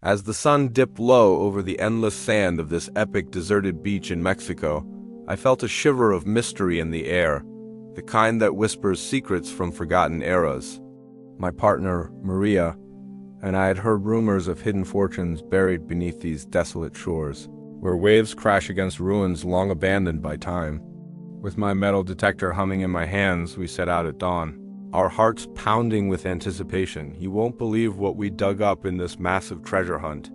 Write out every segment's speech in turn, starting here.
As the sun dipped low over the endless sand of this epic deserted beach in Mexico, I felt a shiver of mystery in the air, the kind that whispers secrets from forgotten eras. My partner, Maria, and I had heard rumors of hidden fortunes buried beneath these desolate shores, where waves crash against ruins long abandoned by time. With my metal detector humming in my hands, we set out at dawn, our hearts pounding with anticipation. You won't believe what we dug up in this massive treasure hunt.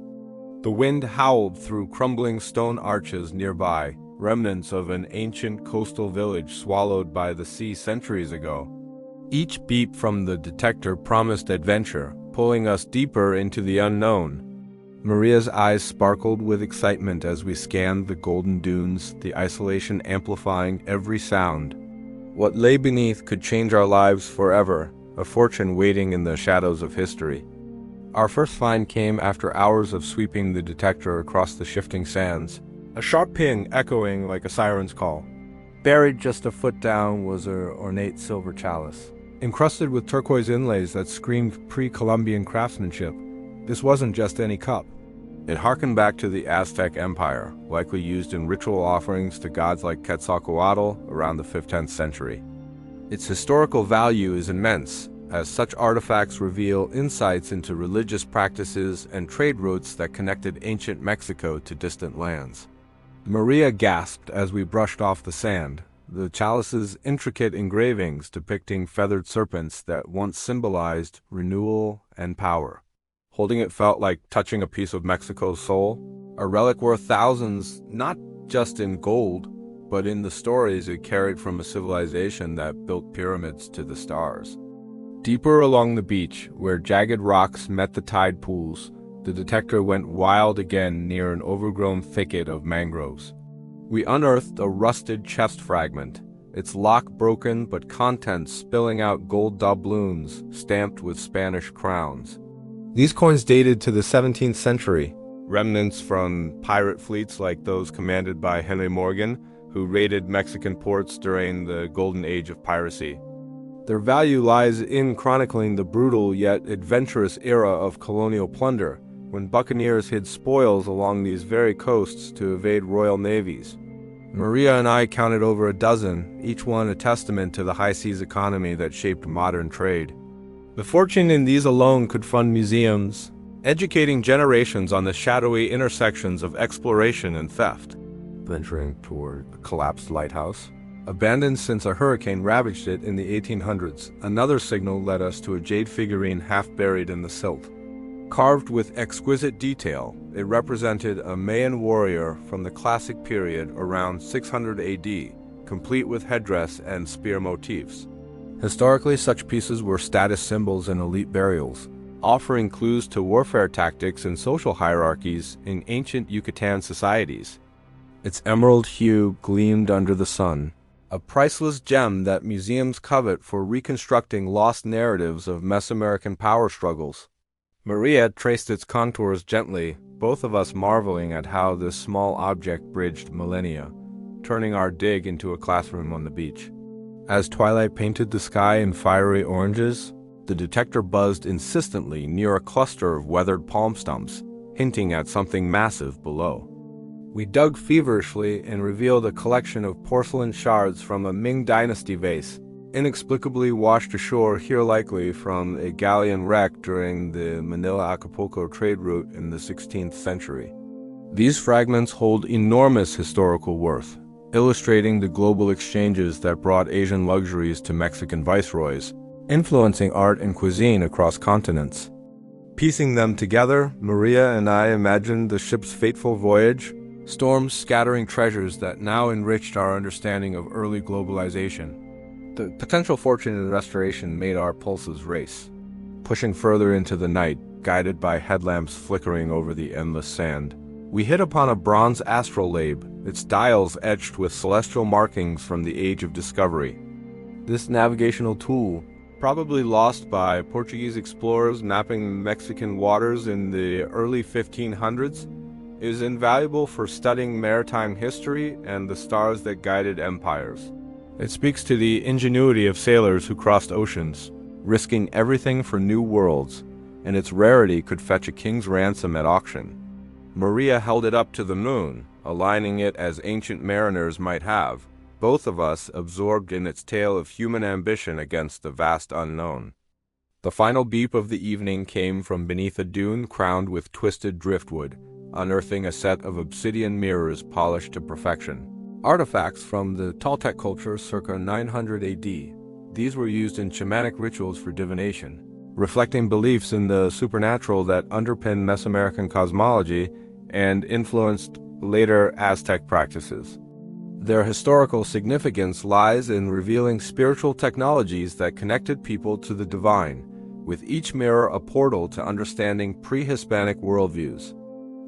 The wind howled through crumbling stone arches nearby, remnants of an ancient coastal village swallowed by the sea centuries ago. Each beep from the detector promised adventure, pulling us deeper into the unknown. Maria's eyes sparkled with excitement as we scanned the golden dunes, the isolation amplifying every sound. What lay beneath could change our lives forever, a fortune waiting in the shadows of history. Our first find came after hours of sweeping the detector across the shifting sands, a sharp ping echoing like a siren's call. Buried just a foot down was an ornate silver chalice, encrusted with turquoise inlays that screamed pre-Columbian craftsmanship. This wasn't just any cup. It harkened back to the Aztec Empire, likely used in ritual offerings to gods like Quetzalcoatl around the 5th–10th century. Its historical value is immense, as such artifacts reveal insights into religious practices and trade routes that connected ancient Mexico to distant lands. Maria gasped as we brushed off the sand, the chalice's intricate engravings depicting feathered serpents that once symbolized renewal and power. Holding it felt like touching a piece of Mexico's soul, a relic worth thousands, not just in gold, but in the stories it carried from a civilization that built pyramids to the stars. Deeper along the beach, where jagged rocks met the tide pools, the detector went wild again near an overgrown thicket of mangroves. We unearthed a rusted chest fragment, its lock broken but contents spilling out gold doubloons stamped with Spanish crowns. These coins dated to the 17th century, remnants from pirate fleets like those commanded by Henry Morgan, who raided Mexican ports during the golden age of piracy. Their value lies in chronicling the brutal yet adventurous era of colonial plunder, when buccaneers hid spoils along these very coasts to evade royal navies. Maria and I counted over a dozen, each one a testament to the high seas economy that shaped modern trade. The fortune in these alone could fund museums, educating generations on the shadowy intersections of exploration and theft. Venturing toward a collapsed lighthouse, abandoned since a hurricane ravaged it in the 1800s, another signal led us to a jade figurine half buried in the silt. Carved with exquisite detail, it represented a Mayan warrior from the classic period around 600 AD, complete with headdress and spear motifs. Historically, such pieces were status symbols in elite burials, offering clues to warfare tactics and social hierarchies in ancient Yucatan societies. Its emerald hue gleamed under the sun, a priceless gem that museums covet for reconstructing lost narratives of Mesoamerican power struggles. Maria traced its contours gently, both of us marveling at how this small object bridged millennia, turning our dig into a classroom on the beach. As twilight painted the sky in fiery oranges, the detector buzzed insistently near a cluster of weathered palm stumps, hinting at something massive below. We dug feverishly and revealed a collection of porcelain shards from a Ming Dynasty vase, inexplicably washed ashore here likely from a galleon wreck during the Manila-Acapulco trade route in the 16th century. These fragments hold enormous historical worth, illustrating the global exchanges that brought Asian luxuries to Mexican viceroys, influencing art and cuisine across continents. Piecing them together, Maria and I imagined the ship's fateful voyage, storms scattering treasures that now enriched our understanding of early globalization. The potential fortune in restoration made our pulses race, pushing further into the night, guided by headlamps flickering over the endless sand. We hit upon a bronze astrolabe, its dials etched with celestial markings from the Age of Discovery. This navigational tool, probably lost by Portuguese explorers mapping Mexican waters in the early 1500s, is invaluable for studying maritime history and the stars that guided empires. It speaks to the ingenuity of sailors who crossed oceans, risking everything for new worlds, and its rarity could fetch a king's ransom at auction. Maria held it up to the moon, aligning it as ancient mariners might have, both of us absorbed in its tale of human ambition against the vast unknown. The final beep of the evening came from beneath a dune crowned with twisted driftwood, unearthing a set of obsidian mirrors polished to perfection. Artifacts from the Toltec culture circa 900 AD. These were used in shamanic rituals for divination, reflecting beliefs in the supernatural that underpinned Mesoamerican cosmology and influenced later Aztec practices. Their historical significance lies in revealing spiritual technologies that connected people to the divine, with each mirror a portal to understanding pre-Hispanic worldviews.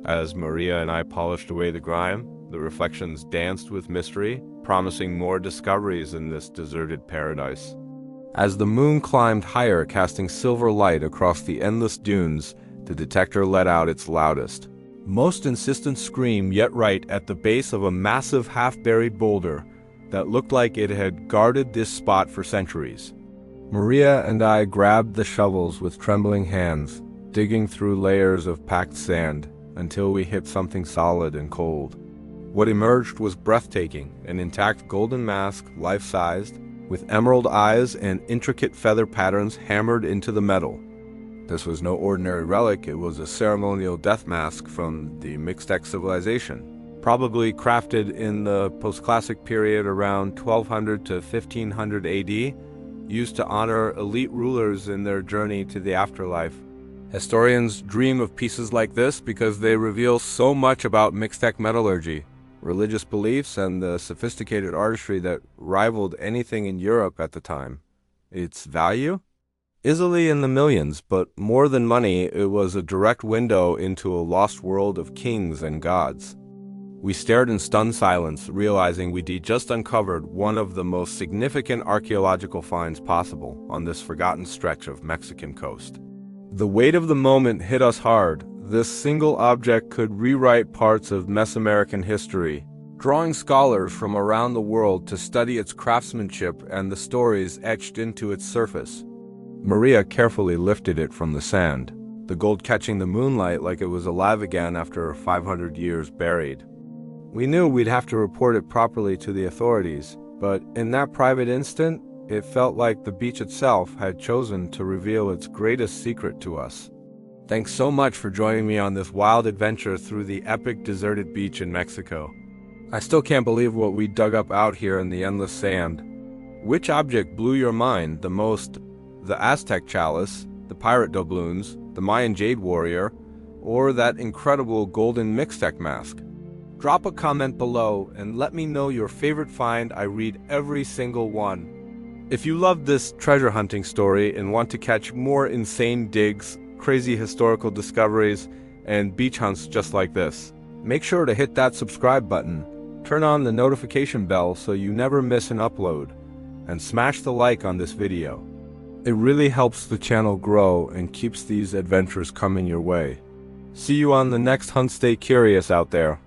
As Maria and I polished away the grime, the reflections danced with mystery, promising more discoveries in this deserted paradise. As the moon climbed higher, casting silver light across the endless dunes, the detector let out its loudest, most insistent scream yet right at the base of a massive half-buried boulder that looked like it had guarded this spot for centuries. Maria and I grabbed the shovels with trembling hands, digging through layers of packed sand until we hit something solid and cold. What emerged was breathtaking, an intact golden mask, life-sized, with emerald eyes and intricate feather patterns hammered into the metal. This was no ordinary relic, it was a ceremonial death mask from the Mixtec civilization, probably crafted in the post-classic period around 1200 to 1500 AD, used to honor elite rulers in their journey to the afterlife. Historians dream of pieces like this because they reveal so much about Mixtec metallurgy, religious beliefs, and the sophisticated artistry that rivaled anything in Europe at the time. Its value? Easily in the millions, but more than money, it was a direct window into a lost world of kings and gods. We stared in stunned silence, realizing we'd just uncovered one of the most significant archaeological finds possible on this forgotten stretch of Mexican coast. The weight of the moment hit us hard. This single object could rewrite parts of Mesoamerican history, drawing scholars from around the world to study its craftsmanship and the stories etched into its surface. Maria carefully lifted it from the sand, the gold catching the moonlight like it was alive again after 500 years buried. We knew we'd have to report it properly to the authorities, but in that private instant, it felt like the beach itself had chosen to reveal its greatest secret to us. Thanks so much for joining me on this wild adventure through the epic deserted beach in Mexico. I still can't believe what we dug up out here in the endless sand. Which object blew your mind the most? The Aztec chalice, the pirate doubloons, the Mayan jade warrior, or that incredible golden Mixtec mask? Drop a comment below and let me know your favorite find. I read every single one. If you love this treasure hunting story and want to catch more insane digs, crazy historical discoveries, and beach hunts just like this, make sure to hit that subscribe button, turn on the notification bell so you never miss an upload, and smash the like on this video. It really helps the channel grow and keeps these adventures coming your way. See you on the next hunt. Stay curious out there.